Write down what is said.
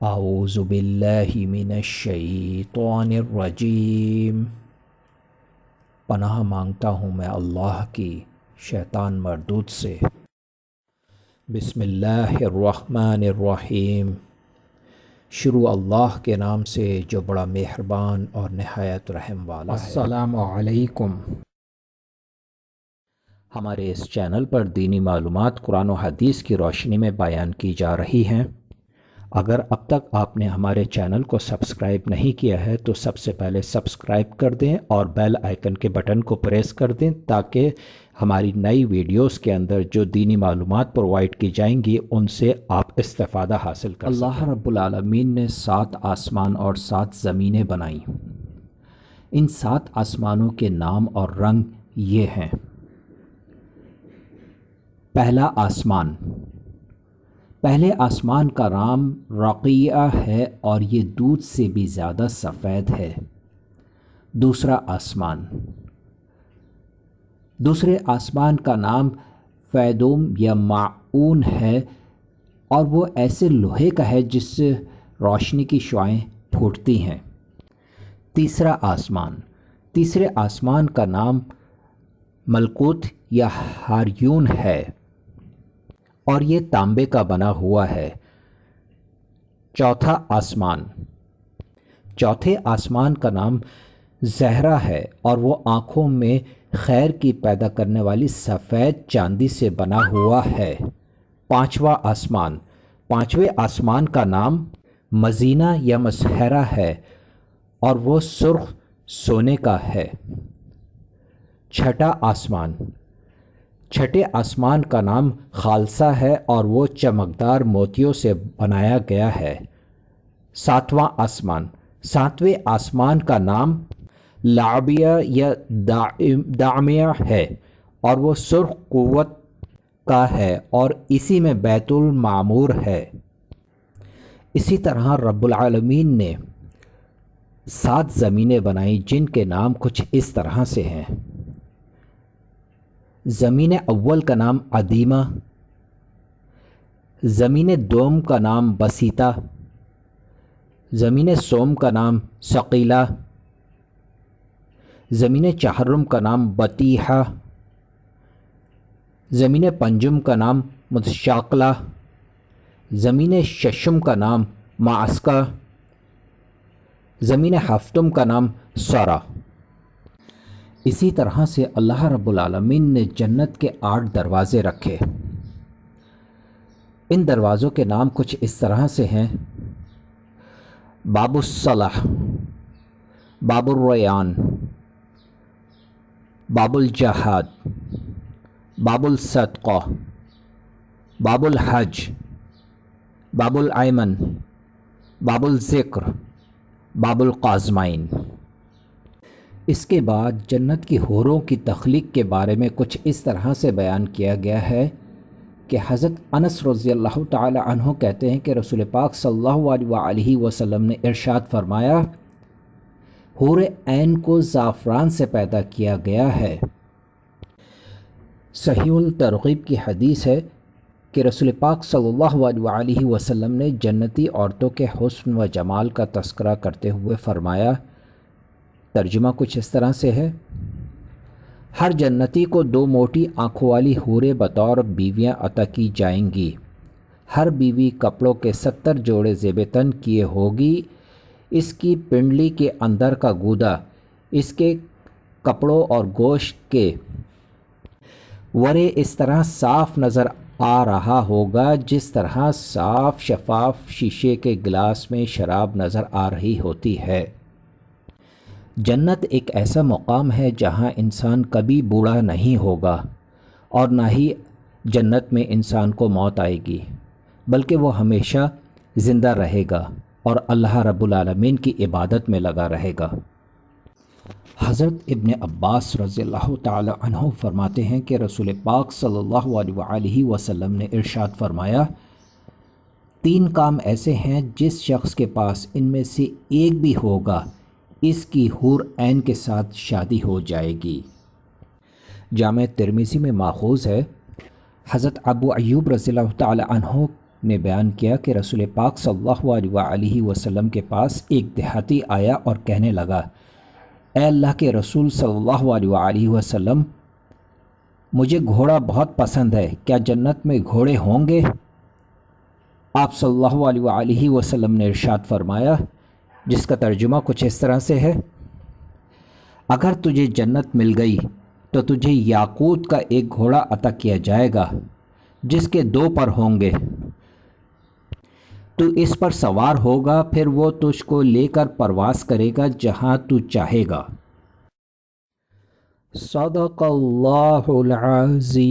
اعوذ باللہ من الشیطان الرجیم۔ پناہ مانگتا ہوں میں اللہ کی شیطان مردود سے۔ بسم اللہ الرحمن الرحیم۔ شروع اللہ کے نام سے جو بڑا مہربان اور نہایت رحم والا ہے۔ السلام علیکم۔ ہمارے اس چینل پر دینی معلومات قرآن و حدیث کی روشنی میں بیان کی جا رہی ہیں۔ اگر اب تک آپ نے ہمارے چینل کو سبسکرائب نہیں کیا ہے تو سب سے پہلے سبسکرائب کر دیں اور بیل آئیکن کے بٹن کو پریس کر دیں تاکہ ہماری نئی ویڈیوز کے اندر جو دینی معلومات پرووائڈ کی جائیں گی ان سے آپ استفادہ حاصل کر سکیں۔ اللہ رب العالمین نے 7 آسمان اور 7 زمینیں بنائیں۔ ان 7 آسمانوں کے نام اور رنگ یہ ہیں۔ پہلا آسمان، پہلے آسمان کا نام رقیہ ہے اور یہ دودھ سے بھی زیادہ سفید ہے۔ دوسرا آسمان، دوسرے آسمان کا نام فیدوم یا معون ہے اور وہ ایسے لوہے کا ہے جس سے روشنی کی شعاعیں پھوٹتی ہیں۔ تیسرا آسمان، تیسرے آسمان کا نام ملکوت یا ہاریون ہے اور یہ تانبے کا بنا ہوا ہے۔ چوتھا آسمان، چوتھے آسمان کا نام زہرہ ہے اور وہ آنکھوں میں خیر کی پیدا کرنے والی سفید چاندی سے بنا ہوا ہے۔ پانچواں آسمان، پانچویں آسمان کا نام مزینہ یا مسحرہ ہے اور وہ سرخ سونے کا ہے۔ چھٹا آسمان، چھٹے آسمان کا نام خالصہ ہے اور وہ چمکدار موتیوں سے بنایا گیا ہے۔ ساتواں آسمان، ساتویں آسمان کا نام لعبیہ یا دامیہ ہے اور وہ سرخ قوت کا ہے اور اسی میں بیت المعمور ہے۔ اسی طرح رب العالمین نے 7 زمینیں بنائیں جن کے نام کچھ اس طرح سے ہیں۔ زمین اول کا نام عدیمہ، زمین دوم کا نام بسیطہ، زمین سوم کا نام ثقیلہ، زمین چہرم کا نام بطیحہ، زمین پنجم کا نام متشاقلہ، زمین ششم کا نام معسکہ، زمین ہفتم کا نام سرا۔ اسی طرح سے اللہ رب العالمین نے جنت کے 8 دروازے رکھے۔ ان دروازوں کے نام کچھ اس طرح سے ہیں: باب الصلاح، باب الریان، باب الجہاد، باب الصدقہ، باب الحج، باب الایمن، باب الذکر، باب القازمین۔ اس کے بعد جنت کی حوروں کی تخلیق کے بارے میں کچھ اس طرح سے بیان کیا گیا ہے کہ حضرت انس رضی اللہ تعالی عنہ کہتے ہیں کہ رسول پاک صلی اللہ علیہ وسلم نے ارشاد فرمایا، حور عین کو زعفران سے پیدا کیا گیا ہے۔ صحیح الترغیب کی حدیث ہے کہ رسول پاک صلی اللہ علیہ وسلم نے جنتی عورتوں کے حسن و جمال کا تذکرہ کرتے ہوئے فرمایا، ترجمہ کچھ اس طرح سے ہے: ہر جنتی کو 2 موٹی آنکھوں والی حوریں بطور بیویاں عطا کی جائیں گی۔ ہر بیوی کپڑوں کے 70 جوڑے زیب تن کیے ہوگی۔ اس کی پنڈلی کے اندر کا گودا اس کے کپڑوں اور گوشت کے ورے اس طرح صاف نظر آ رہا ہوگا جس طرح صاف شفاف شیشے کے گلاس میں شراب نظر آ رہی ہوتی ہے۔ جنت ایک ایسا مقام ہے جہاں انسان کبھی بوڑھا نہیں ہوگا اور نہ ہی جنت میں انسان کو موت آئے گی، بلکہ وہ ہمیشہ زندہ رہے گا اور اللہ رب العالمین کی عبادت میں لگا رہے گا۔ حضرت ابن عباس رضی اللہ تعالی عنہ فرماتے ہیں کہ رسول پاک صلی اللہ علیہ وسلم نے ارشاد فرمایا، 3 کام ایسے ہیں جس شخص کے پاس ان میں سے ایک بھی ہوگا اس کی حور عین کے ساتھ شادی ہو جائے گی۔ جامع ترمذی میں ماخوذ ہے، حضرت ابو ایوب رضی اللہ تعالی عنہ نے بیان کیا کہ رسول پاک صلی اللہ علیہ وسلم کے پاس ایک دیہاتی آیا اور کہنے لگا، اے اللہ کے رسول صلی اللہ علیہ وسلم، مجھے گھوڑا بہت پسند ہے، کیا جنت میں گھوڑے ہوں گے؟ آپ صلی اللہ علیہ وسلم نے ارشاد فرمایا، جس کا ترجمہ کچھ اس طرح سے ہے، اگر تجھے جنت مل گئی تو تجھے یاقوت کا ایک گھوڑا عطا کیا جائے گا جس کے 2 پر ہوں گے، تو اس پر سوار ہوگا، پھر وہ تجھ کو لے کر پرواز کرے گا جہاں تو چاہے گا۔ صدق اللہ العظیم۔